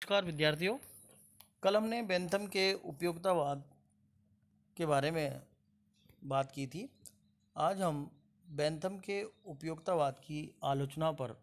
नमस्कार विद्यार्थियों। कल हमने बेंथम के उपयोगितावाद के बारे में बात की थी। आज हम बेंथम के उपयोगितावाद की आलोचना पर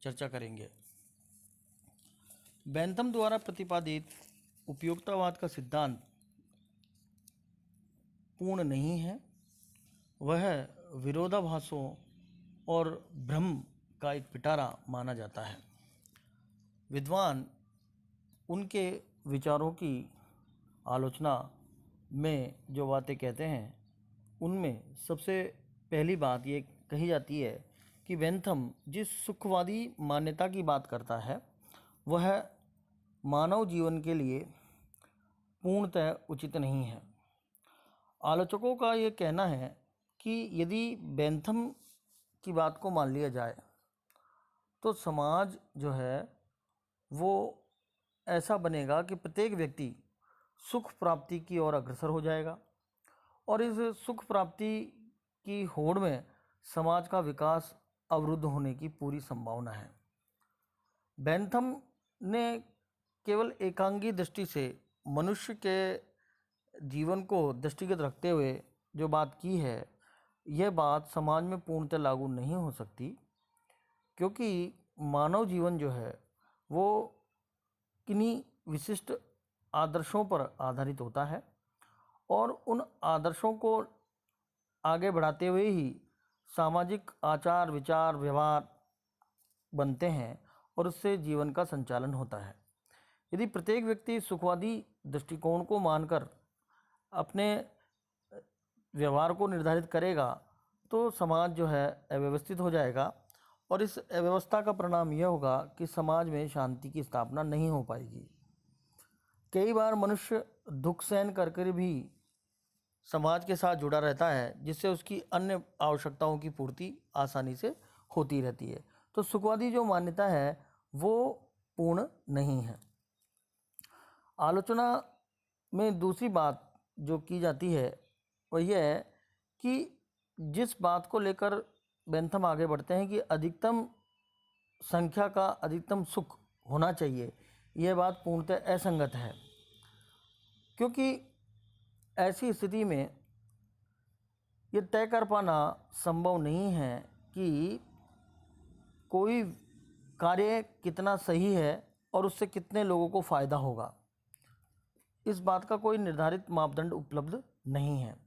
चर्चा करेंगे। बेंथम द्वारा प्रतिपादित उपयोगितावाद का सिद्धांत पूर्ण नहीं है। वह विरोधाभासों और भ्रम का एक पिटारा माना जाता है। विद्वान उनके विचारों की आलोचना में जो बातें कहते हैं उनमें सबसे पहली बात ये कही जाती है कि बेंथम जिस सुखवादी मान्यता की बात करता है वह मानव जीवन के लिए पूर्णतः उचित नहीं है। आलोचकों का ये कहना है कि यदि बेंथम की बात को मान लिया जाए तो समाज जो है वो ऐसा बनेगा कि प्रत्येक व्यक्ति सुख प्राप्ति की ओर अग्रसर हो जाएगा और इस सुख प्राप्ति की होड़ में समाज का विकास अवरुद्ध होने की पूरी संभावना है। बेंथम ने केवल एकांगी दृष्टि से मनुष्य के जीवन को दृष्टिगत रखते हुए जो बात की है, यह बात समाज में पूर्णतः लागू नहीं हो सकती, क्योंकि मानव जीवन जो है वो किन्हीं विशिष्ट आदर्शों पर आधारित होता है और उन आदर्शों को आगे बढ़ाते हुए ही सामाजिक आचार विचार व्यवहार बनते हैं और उससे जीवन का संचालन होता है। यदि प्रत्येक व्यक्ति सुखवादी दृष्टिकोण को मानकर अपने व्यवहार को निर्धारित करेगा तो समाज जो है अव्यवस्थित हो जाएगा और इस अव्यवस्था का परिणाम यह होगा कि समाज में शांति की स्थापना नहीं हो पाएगी। कई बार मनुष्य दुख सहन कर भी समाज के साथ जुड़ा रहता है, जिससे उसकी अन्य आवश्यकताओं की पूर्ति आसानी से होती रहती है। तो सुखवादी जो मान्यता है वो पूर्ण नहीं है। आलोचना में दूसरी बात जो की जाती है वह यह है कि जिस बात को लेकर बेंथम आगे बढ़ते हैं कि अधिकतम संख्या का अधिकतम सुख होना चाहिए, यह बात पूर्णतः असंगत है, क्योंकि ऐसी स्थिति में यह तय कर पाना संभव नहीं है कि कोई कार्य कितना सही है और उससे कितने लोगों को फ़ायदा होगा। इस बात का कोई निर्धारित मापदंड उपलब्ध नहीं है।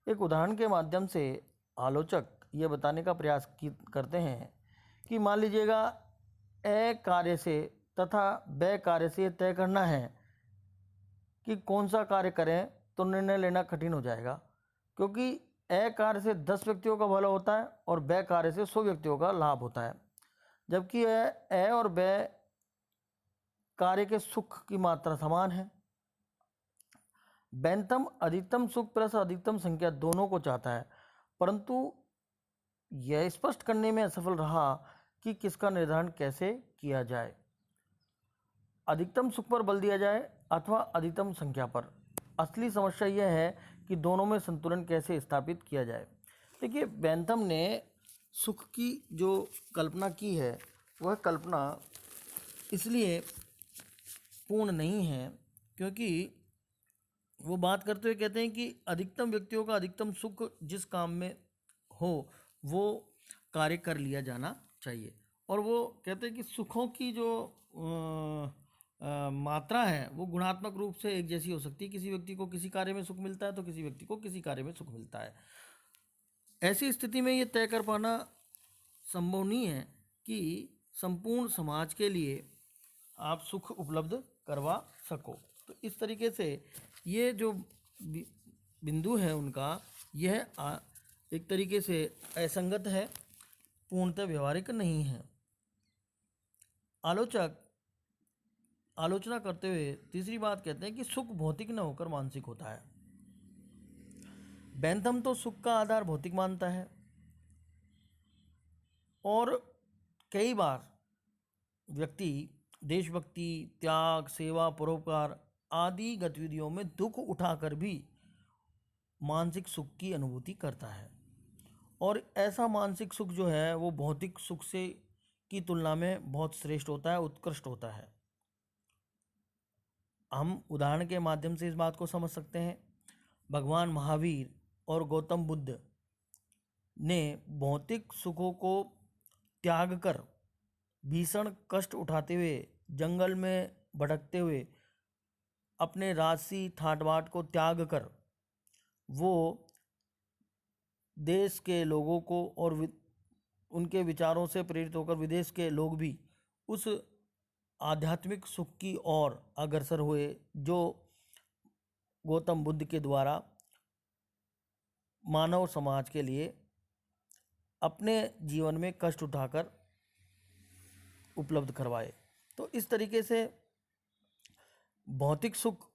एक उदाहरण के माध्यम से आलोचक ये बताने का प्रयास करते हैं कि मान लीजिएगा ए कार्य से तथा ब कार्य से तय करना है कि कौन सा कार्य करें तो निर्णय लेना कठिन हो जाएगा, क्योंकि ए कार्य से 10 व्यक्तियों का भला होता है और ब कार्य से 100 व्यक्तियों का लाभ होता है, जबकि ए और ब कार्य के सुख की मात्रा समान है। बेंथम अधिकतम सुख प्लस अधिकतम संख्या दोनों को चाहता है, परंतु यह स्पष्ट करने में असफल रहा कि किसका निर्धारण कैसे किया जाए, अधिकतम सुख पर बल दिया जाए अथवा अधिकतम संख्या पर। असली समस्या यह है कि दोनों में संतुलन कैसे स्थापित किया जाए। देखिए, बेंथम ने सुख की जो कल्पना की है वह कल्पना इसलिए पूर्ण नहीं है क्योंकि वो बात करते हुए कहते हैं कि अधिकतम व्यक्तियों का अधिकतम सुख जिस काम में हो वो कार्य कर लिया जाना चाहिए। और वो कहते हैं कि सुखों की जो मात्रा है वो गुणात्मक रूप से एक जैसी हो सकती है। किसी व्यक्ति को किसी कार्य में सुख मिलता है तो किसी व्यक्ति को किसी कार्य में सुख मिलता है। ऐसी स्थिति में ये तय कर पाना संभव नहीं है कि संपूर्ण समाज के लिए आप सुख उपलब्ध करवा सको। तो इस तरीके से ये जो बिंदु है उनका, यह एक तरीके से असंगत है, पूर्णतः व्यवहारिक नहीं है। आलोचक आलोचना करते हुए तीसरी बात कहते हैं कि सुख भौतिक न होकर मानसिक होता है। बेंथम तो सुख का आधार भौतिक मानता है और कई बार व्यक्ति देशभक्ति, त्याग, सेवा, परोपकार आदि गतिविधियों में दुख उठाकर भी मानसिक सुख की अनुभूति करता है और ऐसा मानसिक सुख जो है वो भौतिक सुख से की तुलना में बहुत श्रेष्ठ होता है, उत्कृष्ट होता है। हम उदाहरण के माध्यम से इस बात को समझ सकते हैं। भगवान महावीर और गौतम बुद्ध ने भौतिक सुखों को त्याग कर भीषण कष्ट उठाते हुए जंगल में भटकते हुए अपने राजसी ठाट बाट को त्याग कर वो देश के लोगों को और उनके विचारों से प्रेरित होकर विदेश के लोग भी उस आध्यात्मिक सुख की ओर अग्रसर हुए जो गौतम बुद्ध के द्वारा मानव समाज के लिए अपने जीवन में कष्ट उठाकर उपलब्ध करवाए। तो इस तरीके से भौतिक सुख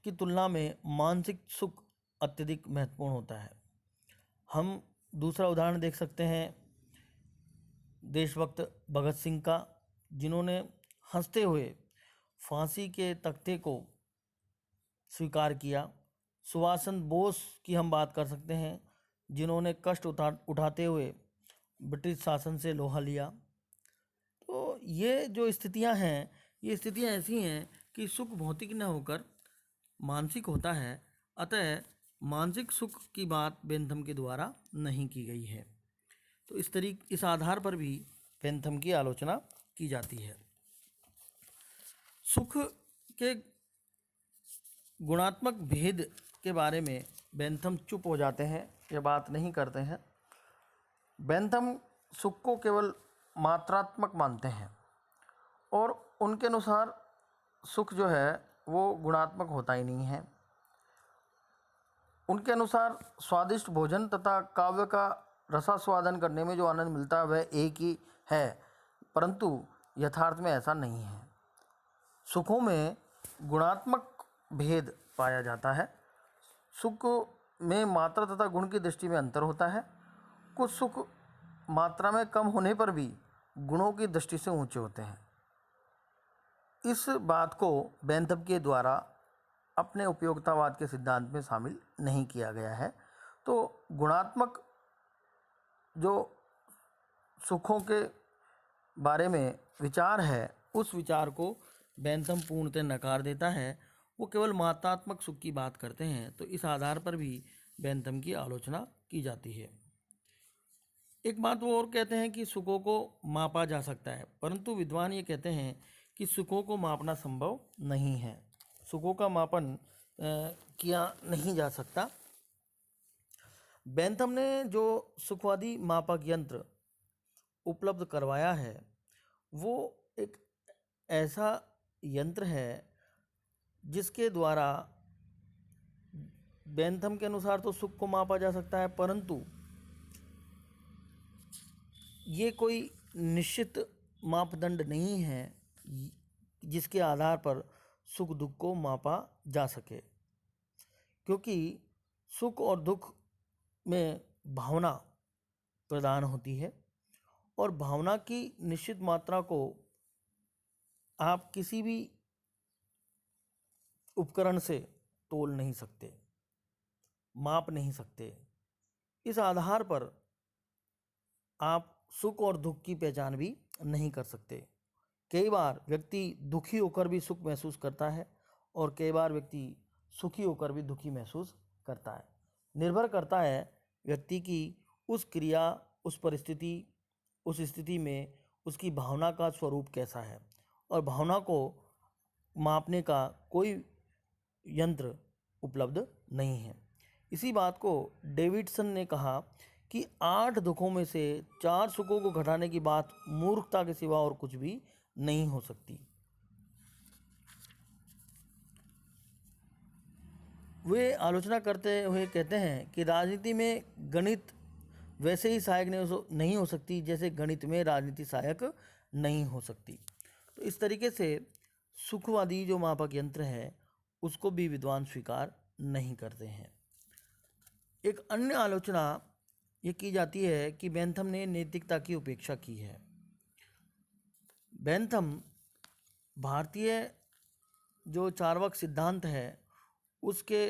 की तुलना में मानसिक सुख अत्यधिक महत्वपूर्ण होता है। हम दूसरा उदाहरण देख सकते हैं देशभक्त भगत सिंह का, जिन्होंने हंसते हुए फांसी के तख्ते को स्वीकार किया। सुभाष चंद्र बोस की हम बात कर सकते हैं, जिन्होंने कष्ट उठाते हुए ब्रिटिश शासन से लोहा लिया। तो ये जो स्थितियां हैं, ये स्थितियां ऐसी हैं कि सुख भौतिक न होकर मानसिक होता है। अतः मानसिक सुख की बात बेंथम के द्वारा नहीं की गई है। तो इस आधार पर भी बेंथम की आलोचना की जाती है। सुख के गुणात्मक भेद के बारे में बेंथम चुप हो जाते हैं, ये बात नहीं करते हैं। बेंथम सुख को केवल मात्रात्मक मानते हैं और उनके अनुसार सुख जो है वो गुणात्मक होता ही नहीं है। उनके अनुसार स्वादिष्ट भोजन तथा काव्य का रसास्वादन करने में जो आनंद मिलता है वह एक ही है, परंतु यथार्थ में ऐसा नहीं है। सुखों में गुणात्मक भेद पाया जाता है। सुख में मात्रा तथा गुण की दृष्टि में अंतर होता है। कुछ सुख मात्रा में कम होने पर भी गुणों की दृष्टि से ऊंचे होते हैं। इस बात को बेंथम के द्वारा अपने उपयोगितावाद के सिद्धांत में शामिल नहीं किया गया है। तो गुणात्मक जो सुखों के बारे में विचार है, उस विचार को बेंथम पूर्णतः नकार देता है। वो केवल मात्रात्मक सुख की बात करते हैं। तो इस आधार पर भी बेंथम की आलोचना की जाती है। एक बात वो और कहते हैं कि सुखों को मापा जा सकता है, परंतु विद्वान ये कहते हैं कि सुखों को मापना संभव नहीं है। सुखों का मापन किया नहीं जा सकता। बेंथम ने जो सुखवादी मापक यंत्र उपलब्ध करवाया है वो एक ऐसा यंत्र है जिसके द्वारा बेंथम के अनुसार तो सुख को मापा जा सकता है, परंतु ये कोई निश्चित मापदंड नहीं है जिसके आधार पर सुख दुख को मापा जा सके, क्योंकि सुख और दुख में भावना प्रदान होती है और भावना की निश्चित मात्रा को आप किसी भी उपकरण से तोल नहीं सकते, माप नहीं सकते। इस आधार पर आप सुख और दुख की पहचान भी नहीं कर सकते। कई बार व्यक्ति दुखी होकर भी सुख महसूस करता है और कई बार व्यक्ति सुखी होकर भी दुखी महसूस करता है। निर्भर करता है व्यक्ति की उस क्रिया, उस परिस्थिति, उस स्थिति में उसकी भावना का स्वरूप कैसा है, और भावना को मापने का कोई यंत्र उपलब्ध नहीं है। इसी बात को डेविडसन ने कहा कि 8 दुखों में से 4 सुखों को घटाने की बात मूर्खता के सिवा और कुछ भी नहीं हो सकती। वे आलोचना करते हुए कहते हैं कि राजनीति में गणित वैसे ही सहायक नहीं हो सकती जैसे गणित में राजनीति सहायक नहीं हो सकती। तो इस तरीके से सुखवादी जो मापक यंत्र है उसको भी विद्वान स्वीकार नहीं करते हैं। एक अन्य आलोचना ये की जाती है कि बेंथम ने नैतिकता की उपेक्षा की है। बेंथम भारतीय जो चार्वाक सिद्धांत है उसके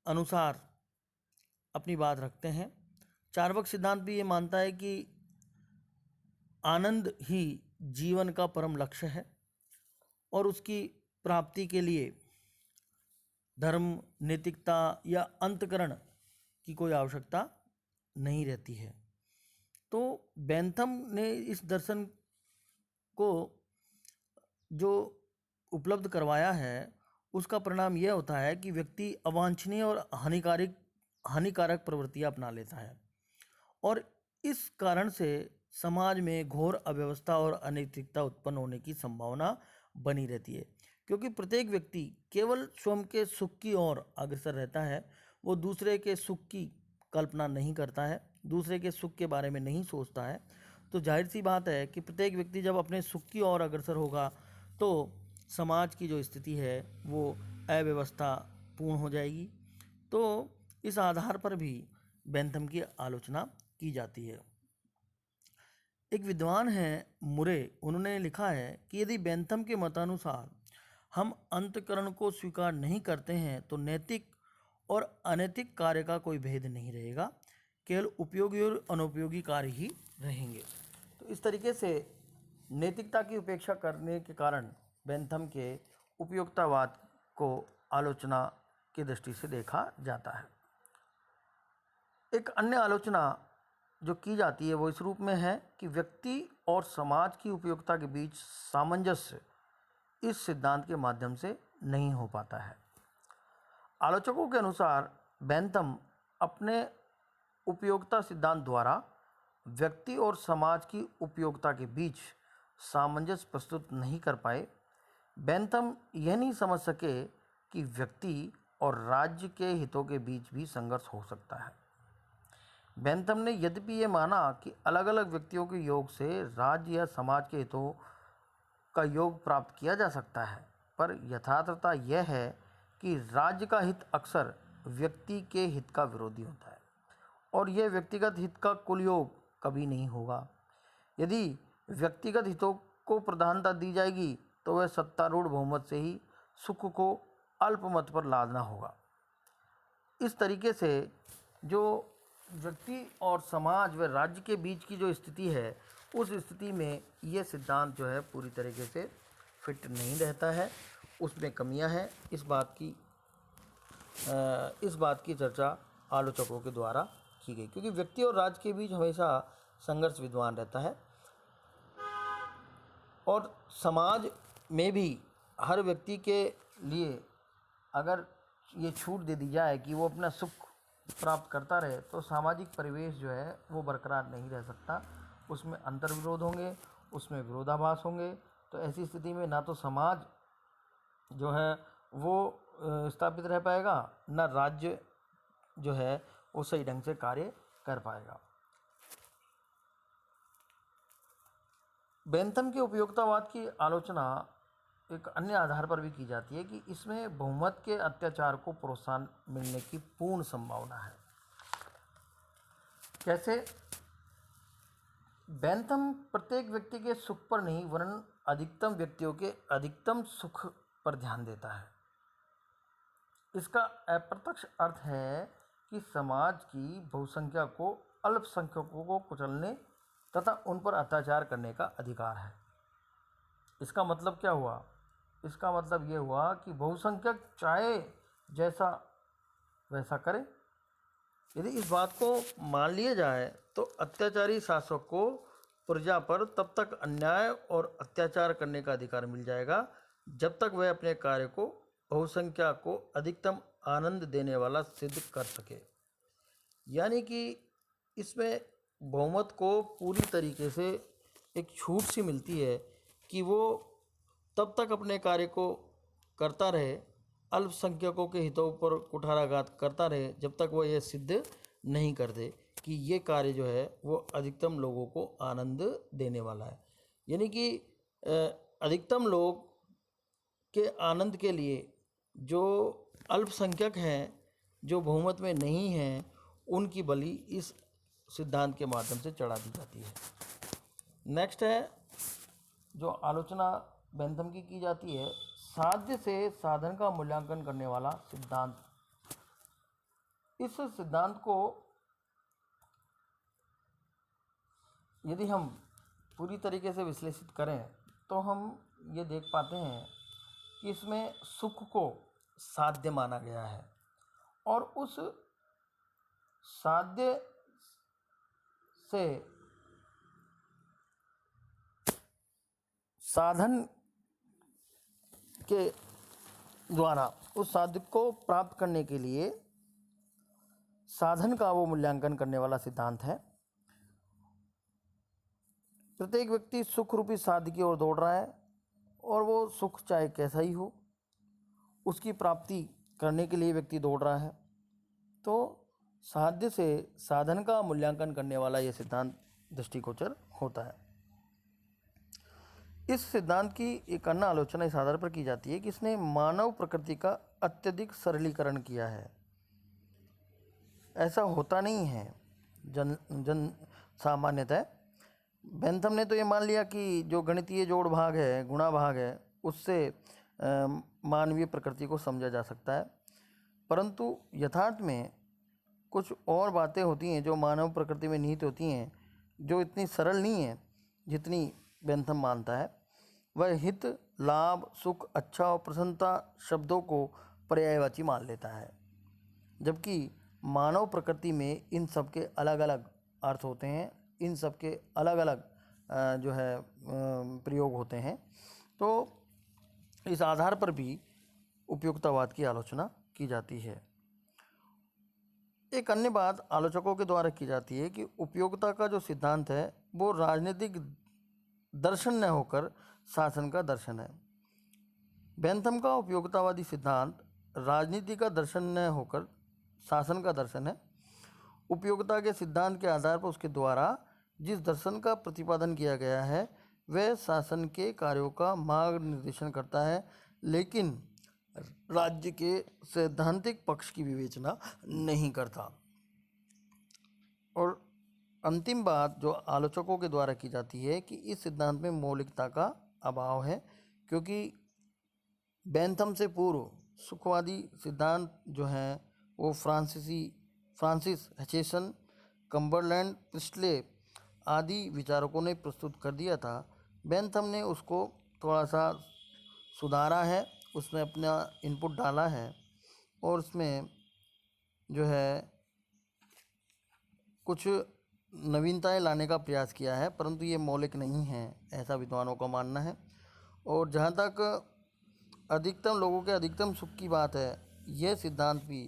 अनुसार अपनी बात रखते हैं। चार्वाक सिद्धांत भी ये मानता है कि आनंद ही जीवन का परम लक्ष्य है और उसकी प्राप्ति के लिए धर्म, नैतिकता या अंतकरण की कोई आवश्यकता नहीं रहती है। तो बेंथम ने इस दर्शन को जो उपलब्ध करवाया है उसका परिणाम यह होता है कि व्यक्ति अवांछनीय और हानिकारक प्रवृत्तियां अपना लेता है और इस कारण से समाज में घोर अव्यवस्था और अनैतिकता उत्पन्न होने की संभावना बनी रहती है, क्योंकि प्रत्येक व्यक्ति केवल स्वयं के सुख की ओर अग्रसर रहता है। वो दूसरे के सुख की कल्पना नहीं करता है, दूसरे के सुख के बारे में नहीं सोचता है। तो जाहिर सी बात है कि प्रत्येक व्यक्ति जब अपने सुख की ओर अग्रसर होगा तो समाज की जो स्थिति है वो अव्यवस्था पूर्ण हो जाएगी। तो इस आधार पर भी बेंथम की आलोचना की जाती है। एक विद्वान हैं मुरे, उन्होंने लिखा है कि यदि बेंथम के मतानुसार हम अंतःकरण को स्वीकार नहीं करते हैं तो नैतिक और अनैतिक कार्य का कोई भेद नहीं रहेगा, केवल उपयोगी और अनुपयोगी कार्य ही रहेंगे। तो इस तरीके से नैतिकता की उपेक्षा करने के कारण बेंथम के उपयोगितावाद को आलोचना की दृष्टि से देखा जाता है। एक अन्य आलोचना जो की जाती है वो इस रूप में है कि व्यक्ति और समाज की उपयोगिता के बीच सामंजस्य इस सिद्धांत के माध्यम से नहीं हो पाता है। आलोचकों के अनुसार बेंथम अपने उपयोगिता सिद्धांत द्वारा व्यक्ति और समाज की उपयोगिता के बीच सामंजस्य प्रस्तुत नहीं कर पाए। बेंथम यह नहीं समझ सके कि व्यक्ति और राज्य के हितों के बीच भी संघर्ष हो सकता है। बेंथम ने यद्यपि ये माना कि अलग अलग व्यक्तियों के योग से राज्य या समाज के हितों का योग प्राप्त किया जा सकता है, पर यथार्थता यह है कि राज्य का हित अक्सर व्यक्ति के हित का विरोधी होता है और यह व्यक्तिगत हित का कुल योग कभी नहीं होगा। यदि व्यक्तिगत हितों को प्रधानता दी जाएगी तो वह सत्तारूढ़ बहुमत से ही सुख को अल्पमत पर लादना होगा। इस तरीके से जो व्यक्ति और समाज व राज्य के बीच की जो स्थिति है उस स्थिति में ये सिद्धांत जो है पूरी तरीके से फिट नहीं रहता है, उसमें कमियां हैं। इस बात की चर्चा आलोचकों के द्वारा की गई, क्योंकि व्यक्ति और राज्य के बीच हमेशा संघर्ष विद्यमान रहता है और समाज में भी हर व्यक्ति के लिए अगर ये छूट दे दी जाए कि वो अपना सुख प्राप्त करता रहे तो सामाजिक परिवेश जो है वो बरकरार नहीं रह सकता, उसमें अंतर्विरोध होंगे, उसमें विरोधाभास होंगे। तो ऐसी स्थिति में ना तो समाज जो है वो स्थापित रह पाएगा, ना राज्य जो है वो सही ढंग से कार्य कर पाएगा। बेंथम के उपयोगितावाद की आलोचना एक अन्य आधार पर भी की जाती है कि इसमें बहुमत के अत्याचार को प्रोत्साहन मिलने की पूर्ण संभावना है। कैसे? बेंथम प्रत्येक व्यक्ति के सुख पर नहीं वरन अधिकतम व्यक्तियों के अधिकतम सुख पर ध्यान देता है। इसका अप्रत्यक्ष अर्थ है कि समाज की बहुसंख्या को अल्पसंख्यकों को कुचलने तथा उन पर अत्याचार करने का अधिकार है। इसका मतलब क्या हुआ? इसका मतलब ये हुआ कि बहुसंख्यक चाहे जैसा वैसा करे। यदि इस बात को मान लिया जाए तो अत्याचारी शासक को प्रजा पर तब तक अन्याय और अत्याचार करने का अधिकार मिल जाएगा जब तक वह अपने कार्य को बहुसंख्या को अधिकतम आनंद देने वाला सिद्ध कर सके। यानी कि इसमें बहुमत को पूरी तरीके से एक छूट सी मिलती है कि वो तब तक अपने कार्य को करता रहे, अल्पसंख्यकों के हितों पर कुठाराघात करता रहे जब तक वह यह सिद्ध नहीं कर दे कि ये कार्य जो है वो अधिकतम लोगों को आनंद देने वाला है। यानी कि अधिकतम लोग के आनंद के लिए जो अल्पसंख्यक हैं, जो बहुमत में नहीं हैं, उनकी बलि इस सिद्धांत के माध्यम से चढ़ा दी जाती है। नेक्स्ट है जो आलोचना बेंथम की जाती है, साध्य से साधन का मूल्यांकन करने वाला सिद्धांत। इस सिद्धांत को यदि हम पूरी तरीके से विश्लेषित करें तो हम ये देख पाते हैं कि इसमें सुख को साध्य माना गया है और उस साध्य से साधन के द्वारा उस साध्य को प्राप्त करने के लिए साधन का वो मूल्यांकन करने वाला सिद्धांत है। प्रत्येक व्यक्ति सुख रूपी साध्य की ओर दौड़ रहा है और वो सुख चाहे कैसा ही हो, उसकी प्राप्ति करने के लिए व्यक्ति दौड़ रहा है। तो साध्य से साधन का मूल्यांकन करने वाला यह सिद्धांत दृष्टिगोचर होता है। इस सिद्धांत की एक अन्य आलोचना इस आधार पर की जाती है कि इसने मानव प्रकृति का अत्यधिक सरलीकरण किया है। ऐसा होता नहीं है। जन सामान्यतः बेंथम ने तो ये मान लिया कि जो गणितीय जोड़ भाग है, गुणा भाग है, उससे मानवीय प्रकृति को समझा जा सकता है, परंतु यथार्थ में कुछ और बातें होती हैं जो मानव प्रकृति में निहित होती हैं, जो इतनी सरल नहीं है जितनी बेंथम मानता है। वह हित, लाभ, सुख, अच्छा और प्रसन्नता शब्दों को पर्यायवाची मान लेता है, जबकि मानव प्रकृति में इन सब के अलग अलग अर्थ होते हैं, इन सब के अलग अलग जो है प्रयोग होते हैं। तो इस आधार पर भी उपयोगितावाद की आलोचना की जाती है। एक अन्य बात आलोचकों के द्वारा की जाती है कि उपयोगिता का जो सिद्धांत है वो राजनीतिक दर्शन न होकर शासन का दर्शन है। बेंथम का उपयोगितावादी सिद्धांत राजनीति का दर्शन न होकर शासन का दर्शन है। उपयोगिता के सिद्धांत के आधार पर उसके द्वारा जिस दर्शन का प्रतिपादन किया गया है वह शासन के कार्यों का मार्ग निर्देशन करता है, लेकिन राज्य के सैद्धांतिक पक्ष की विवेचना नहीं करता। और अंतिम बात जो आलोचकों के द्वारा की जाती है कि इस सिद्धांत में मौलिकता का अभाव है, क्योंकि बेंथम से पूर्व सुखवादी सिद्धांत जो हैं वो फ्रांसिस हचेसन, कम्बरलैंड प्रिस्टले आदि विचारकों ने प्रस्तुत कर दिया था। बेंथम ने उसको थोड़ा सा सुधारा है, उसमें अपना इनपुट डाला है और उसमें जो है कुछ नवीनताएं लाने का प्रयास किया है, परंतु ये मौलिक नहीं है, ऐसा विद्वानों का मानना है। और जहाँ तक अधिकतम लोगों के अधिकतम सुख की बात है, यह सिद्धांत भी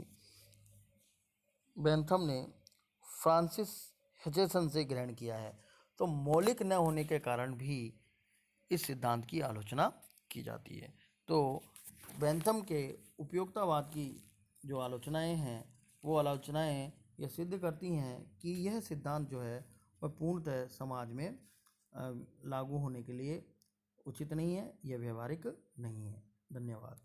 बेंथम ने फ्रांसिस हचेसन से ग्रहण किया है। तो मौलिक न होने के कारण भी इस सिद्धांत की आलोचना की जाती है। तो बेंथम के उपयोगितावाद की जो आलोचनाएं हैं वो आलोचनाएं यह सिद्ध करती हैं कि यह सिद्धांत जो है वह पूर्णतः समाज में लागू होने के लिए उचित नहीं है, यह व्यवहारिक नहीं है। धन्यवाद।